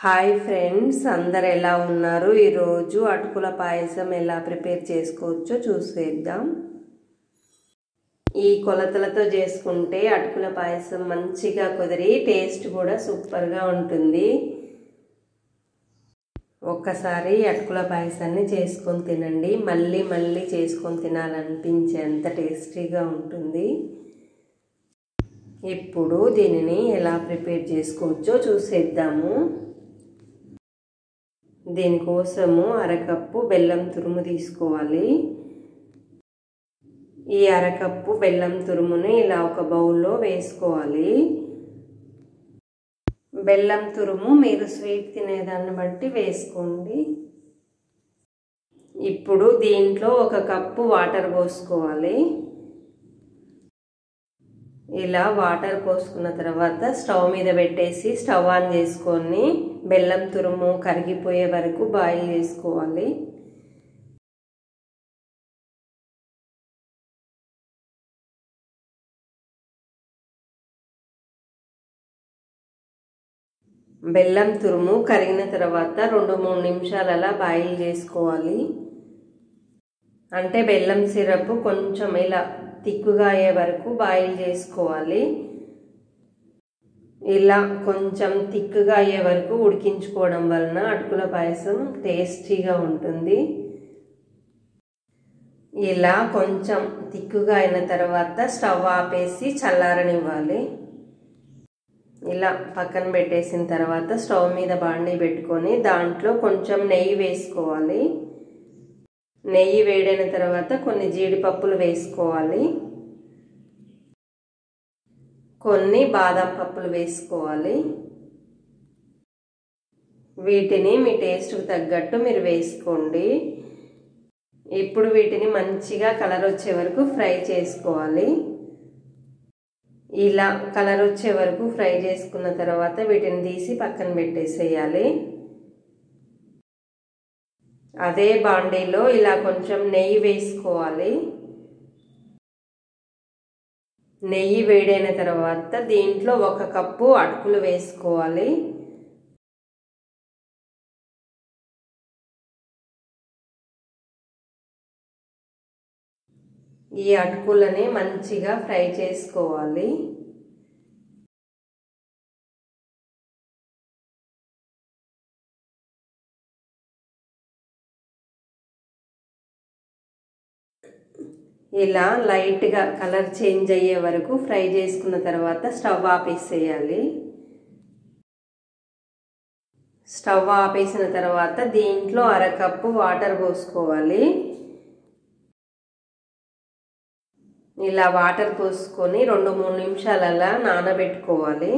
Hi friends, అందరు ఎలా ఉన్నారు? ఈరోజు అటుకుల పాయసం ఎలా ప్రిపేర్ చేసుకోవచ్చో చూసేద్దాం. ఈ కొలతలతో చేసుకుంటే అటుకుల పాయసం మంచిగా కుదిరి టేస్ట్ కూడా సూపర్గా ఉంటుంది. ఒక్కసారి అటుకుల పాయసాన్ని చేసుకొని తినండి, మళ్ళీ మళ్ళీ చేసుకొని తినాలనిపించేంత టేస్టీగా ఉంటుంది. ఇప్పుడు దీనిని ఎలా ప్రిపేర్ చేసుకోవచ్చో చూసేద్దాము. దీనికోసము అరకప్పు బెల్లం తురుము తీసుకోవాలి. ఈ అరకప్పు బెల్లం తురుముని ఇలా ఒక బౌల్లో వేసుకోవాలి. బెల్లం తురుము మీరు స్వీట్ తినేదాన్ని బట్టి వేసుకోండి. ఇప్పుడు దీంట్లో ఒక కప్పు వాటర్ పోసుకోవాలి. ఇలా వాటర్ పోసుకున్న తర్వాత స్టవ్ మీద పెట్టేసి స్టవ్ ఆన్ చేసుకొని బెల్లం తురుము కరిగిపోయే వరకు బాయిల్ చేసుకోవాలి. బెల్లం తురుము కరిగిన తర్వాత 2-3 నిమిషాలు అలా బాయిల్ చేసుకోవాలి. అంటే బెల్లం సిరప్ కొంచెం ఇలా తిక్కుగా అయ్యే వరకు బాయిల్ చేసుకోవాలి. ఇలా కొంచెం తిక్కుగా అయ్యే వరకు ఉడికించుకోవడం వలన అటుకుల పాయసం టేస్టీగా ఉంటుంది. ఇలా కొంచెం తిక్కుగా అయిన తర్వాత స్టవ్ ఆపేసి చల్లారనివ్వాలి. ఇలా పక్కన పెట్టేసిన తర్వాత స్టవ్ మీద బాండీ పెట్టుకొని దాంట్లో కొంచెం నెయ్యి వేసుకోవాలి. నెయ్యి వేడైన తర్వాత కొన్ని జీడిపప్పులు వేసుకోవాలి, కొన్ని బాదం పప్పులు వేసుకోవాలి. వీటిని మీ టేస్ట్కి తగ్గట్టు మీరు వేసుకోండి. ఇప్పుడు వీటిని మంచిగా కలర్ వచ్చే వరకు ఫ్రై చేసుకోవాలి. ఇలా కలర్ వచ్చే వరకు ఫ్రై చేసుకున్న తర్వాత వీటిని తీసి పక్కన పెట్టేసేయాలి. అదే బాండీలో ఇలా కొంచెం నెయ్యి వేసుకోవాలి. నెయ్యి వేడైన తర్వాత దీంట్లో 1 కప్పు అటుకులు వేసుకోవాలి. ఈ అటుకులని మంచిగా ఫ్రై చేసుకోవాలి. ఇలా లైట్గా కలర్ చేంజ్ అయ్యే వరకు ఫ్రై చేసుకున్న తర్వాత స్టవ్ ఆపేసేయాలి. స్టవ్ ఆపేసిన తర్వాత దీంట్లో అరకప్పు వాటర్ పోసుకోవాలి. ఇలా వాటర్ పోసుకొని 2-3 నిమిషాలు అలా నానబెట్టుకోవాలి.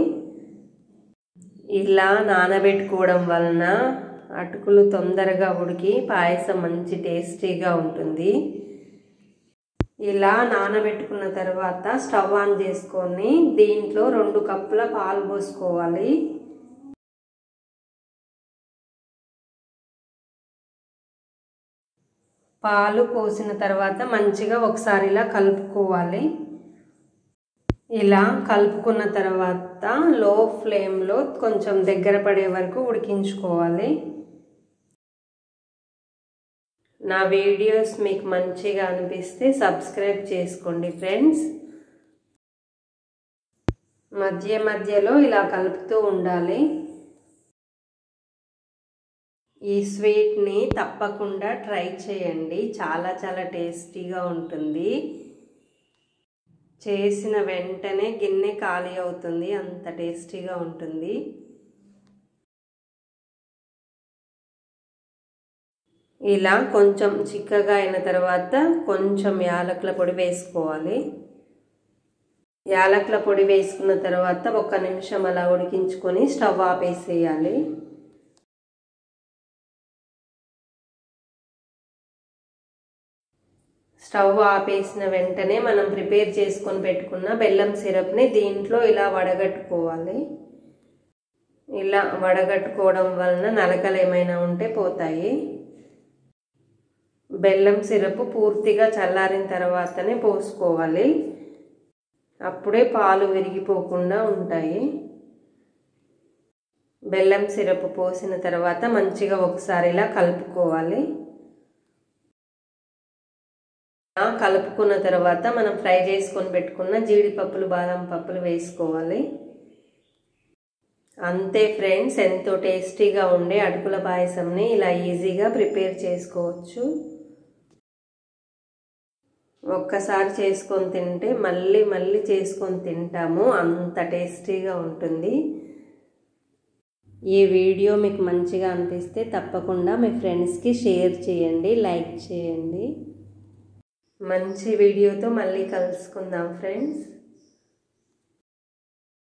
ఇలా నానబెట్టుకోవడం వలన అటుకులు తొందరగా ఉడికి పాయసం మంచి టేస్టీగా ఉంటుంది. ఇలా నానబెట్టుకున్న తర్వాత స్టవ్ ఆన్ చేసుకొని దీంట్లో 2 కప్పుల పాలు పోసుకోవాలి. పాలు పోసిన తర్వాత మంచిగా ఒకసారి ఇలా కలుపుకోవాలి. ఇలా కలుపుకున్న తర్వాత లో ఫ్లేమ్లో కొంచెం దగ్గర పడే వరకు ఉడికించుకోవాలి. నా వీడియోస్ మీకు మంచిగా అనిపిస్తే సబ్స్క్రైబ్ చేసుకోండి ఫ్రెండ్స్. మధ్య మధ్యలో ఇలా కలుపుతూ ఉండాలి. ఈ స్వీట్ని తప్పకుండా ట్రై చేయండి, చాలా చాలా టేస్టీగా ఉంటుంది. చేసిన వెంటనే గిన్నె ఖాళీ అవుతుంది, అంత టేస్టీగా ఉంటుంది. ఇలా కొంచెం చిక్కగా అయిన తర్వాత కొంచెం యాలకుల పొడి వేసుకోవాలి. యాలకుల పొడి వేసుకున్న తర్వాత 1 నిమిషం అలా ఉడికించుకొని స్టవ్ ఆపేసేయాలి. స్టవ్ ఆపేసిన వెంటనే మనం ప్రిపేర్ చేసుకొని పెట్టుకున్న బెల్లం సిరప్ని దీంట్లో ఇలా వడగట్టుకోవాలి. ఇలా వడగట్టుకోవడం వలన నలకలు ఏమైనా ఉంటే పోతాయి. బెల్లం సిరప్ పూర్తిగా చల్లారిన తర్వాతనే పోసుకోవాలి, అప్పుడే పాలు విరిగిపోకుండా ఉంటాయి. బెల్లం సిరప్ పోసిన తర్వాత మంచిగా ఒకసారి ఇలా కలుపుకోవాలి. కలుపుకున్న తర్వాత మనం ఫ్రై చేసుకొని పెట్టుకున్న జీడిపప్పులు బాదం పప్పులు వేసుకోవాలి. అంతే ఫ్రెండ్స్, ఎంతో టేస్టీగా ఉండే అటుకుల పాయసంని ఇలా ఈజీగా ప్రిపేర్ చేసుకోవచ్చు. ఒక్కసారి చేసుకొని తింటే మళ్ళీ మళ్ళీ చేసుకొని తింటాము, అంత టేస్టీగా ఉంటుంది. ఈ వీడియో మీకు మంచిగా అనిపిస్తే తప్పకుండా మీ ఫ్రెండ్స్కి షేర్ చేయండి, లైక్ చేయండి. మంచి వీడియోతో మళ్ళీ కలుసుకుందాం ఫ్రెండ్స్.